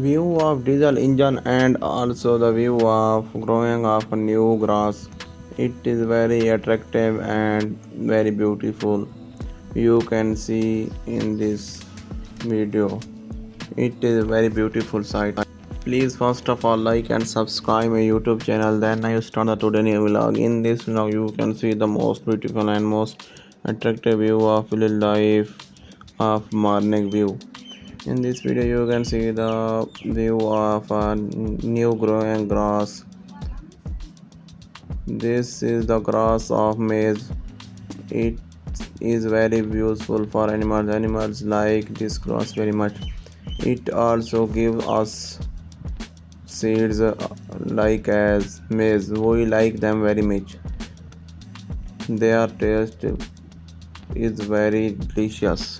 view of diesel engine and also the view of growing of new grass. It is very attractive and very beautiful. You can see in this video. It is a very beautiful sight. Please first of all like and subscribe my YouTube channel. Then I start the today new vlog. In this vlog you can see the most beautiful and most attractive view of village life of morning view. In this video you can see the view of a new growing grass. This is the grass of maize. It is very useful for animals. Animals like this grass very much. It also gives us seeds like as maize. We like them very much. Their taste is very delicious.